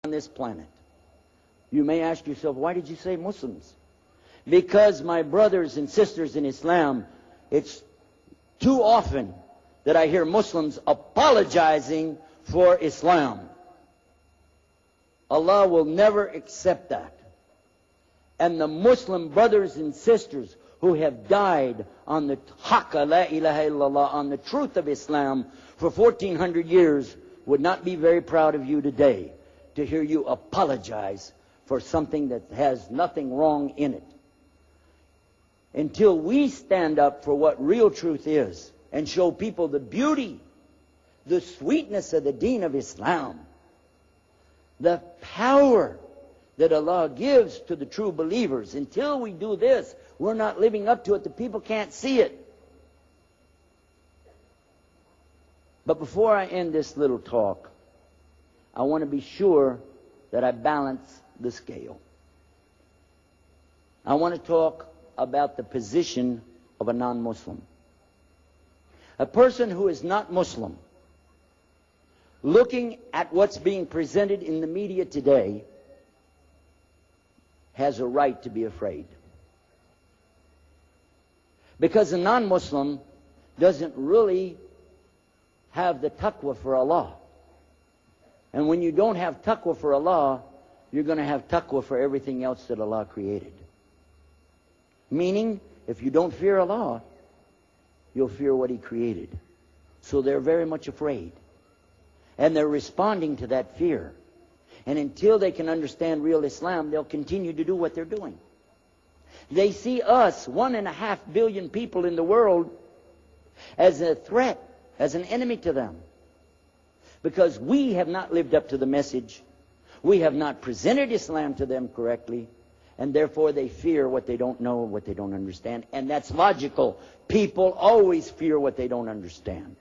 on this planet. You may ask yourself, why did you say Muslims? Because, my brothers and sisters in Islam, it's too often that I hear Muslims apologizing for Islam. Allah will never accept that. And the Muslim brothers and sisters who have died on the haqqa la ilaha illallah, on the truth of Islam for 1400 years, would not be very proud of you today to hear you apologize for something that has nothing wrong in it. Until we stand up for what real truth is and show people the beauty, the sweetness of the deen of Islam, the power that Allah gives to the true believers, until we do this, we're not living up to it. The people can't see it. But before I end this little talk, I want to be sure that I balance the scale. I want to talk about the position of a non-Muslim. A person who is not Muslim, looking at what's being presented in the media today, has a right to be afraid. Because a non-Muslim doesn't really have the taqwa for Allah. And when you don't have taqwa for Allah, you're going to have taqwa for everything else that Allah created. Meaning, if you don't fear Allah, you'll fear what He created. So they're very much afraid. And they're responding to that fear. And until they can understand real Islam, they'll continue to do what they're doing. They see us, 1.5 billion people in the world, as a threat, as an enemy to them. Because we have not lived up to the message. We have not presented Islam to them correctly. And therefore they fear what they don't know, what they don't understand. And that's logical. People always fear what they don't understand.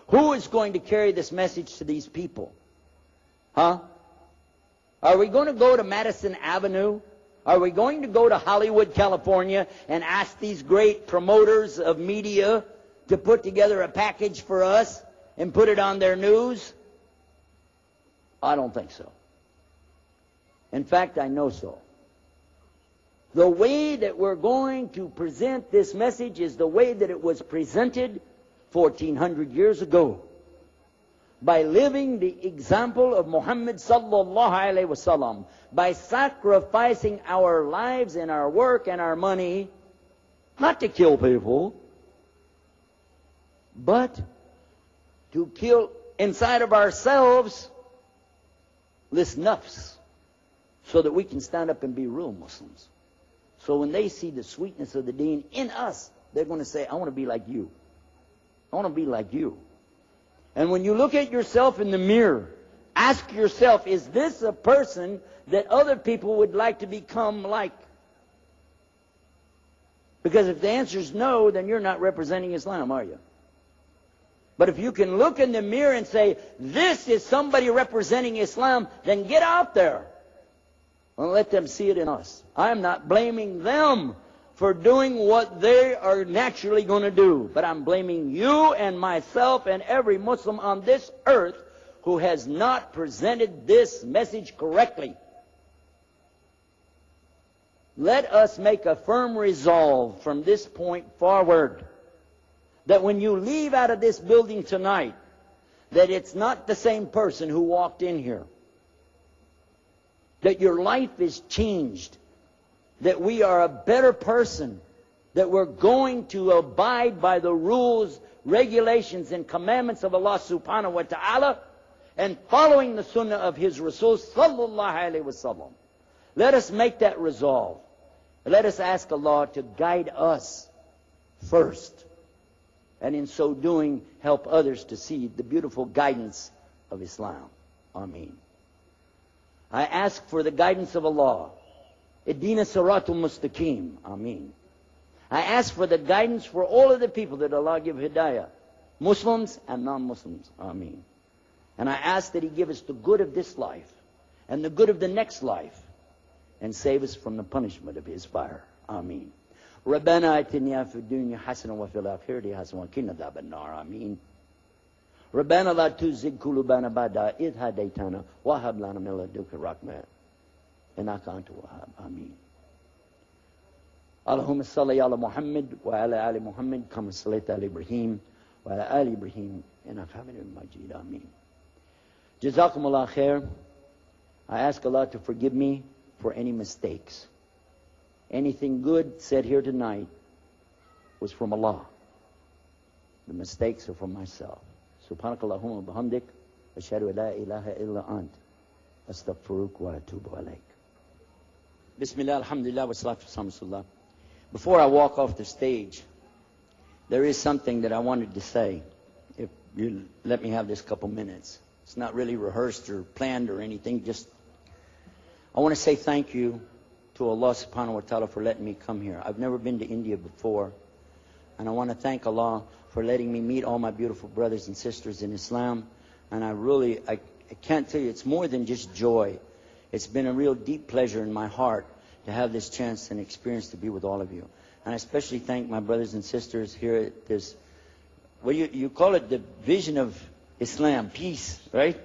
Who is going to carry this message to these people? Huh? Are we going to go to Madison Avenue? Are we going to go to Hollywood, California, and ask these great promoters of media to put together a package for us and put it on their news? I don't think so. In fact, I know so. The way that we're going to present this message is the way that it was presented 1400 years ago. By living the example of Muhammad sallallahu alaihi wasallam, by sacrificing our lives and our work and our money, not to kill people, but to kill inside of ourselves this nafs, so that we can stand up and be real Muslims. So when they see the sweetness of the deen in us, they're going to say, I want to be like you. I want to be like you. And when you look at yourself in the mirror, ask yourself, is this a person that other people would like to become like? Because if the answer is no, then you're not representing Islam, are you? But if you can look in the mirror and say, this is somebody representing Islam, then get out there and let them see it in us. I'm not blaming them for doing what they are naturally going to do, but I'm blaming you and myself and every Muslim on this earth who has not presented this message correctly. Let us make a firm resolve from this point forward that when you leave out of this building tonight, that it's not the same person who walked in here. That your life is changed. That we are a better person. That we're going to abide by the rules, regulations, and commandments of Allah subhanahu wa ta'ala, and following the sunnah of His Rasul sallallahu alayhi wa sallam. Let us make that resolve. Let us ask Allah to guide us first. And in so doing, help others to see the beautiful guidance of Islam. Ameen. I ask for the guidance of Allah. Ihdina siratul mustaqim. Ameen. I ask for the guidance for all of the people that Allah give hidayah. Muslims and non-Muslims. Ameen. And I ask that He give us the good of this life and the good of the next life, and save us from the punishment of His fire. Ameen. ربنا اتنا في الدنيا حسنة وفي الآخرة حسنة وقنا عذاب النار. آمين. ربنا لا تزغ قلوبنا بعد إذ هديتنا وهب لنا من لدنك رحمة إنك أنت الوهاب. آمين. اللهم صل على محمد وعلى آل محمد كما صليت على إبراهيم وعلى آل إبراهيم إنك حميد مجيد. آمين. جزاكم الله khair. I ask Allah to forgive me for any mistakes. Anything good said here tonight was from Allah. The mistakes are from myself. Subhanakallahumma bihamdik, ashhadu an la ilaha illa ant, astaghfiruka wa atubu alayk. Bismillah, alhamdulillah, wa salatu wa salam. Before I walk off the stage, there is something that I wanted to say, if you let me have this couple minutes. It's not really rehearsed or planned or anything, just I want to say thank you to Allah subhanahu wa ta'ala for letting me come here. I've never been to India before, and I want to thank Allah for letting me meet all my beautiful brothers and sisters in Islam. And I can't tell you, it's more than just joy. It's been a real deep pleasure in my heart to have this chance and experience to be with all of you. And I especially thank my brothers and sisters here at this, well, you call it the Vision of Islam, peace, right?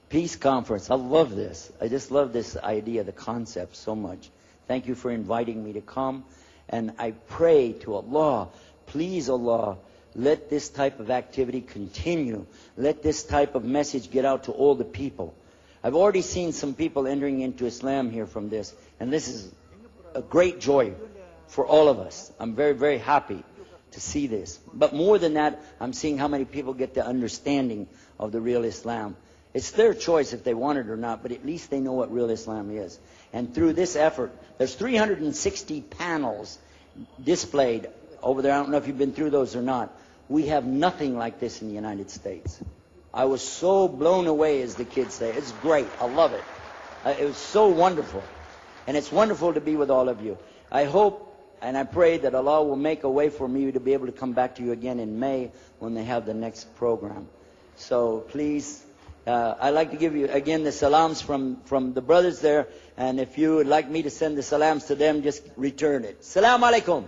Peace conference. I love this. I just love this idea, the concept so much. Thank you for inviting me to come. And I pray to Allah, please Allah, let this type of activity continue. Let this type of message get out to all the people. I've already seen some people entering into Islam here from this. And this is a great joy for all of us. I'm very, very happy to see this. But more than that, I'm seeing how many people get the understanding of the real Islam. It's their choice if they want it or not, but at least they know what real Islam is. And through this effort, there's 360 panels displayed over there. I don't know if you've been through those or not. We have nothing like this in the United States. I was so blown away, as the kids say. It's great. I love it. It was so wonderful. And it's wonderful to be with all of you. I hope and I pray that Allah will make a way for me to be able to come back to you again in May when they have the next program. So please, I'd like to give you again the salams from the brothers there. And if you would like me to send the salams to them, just return it. Salaam alaikum.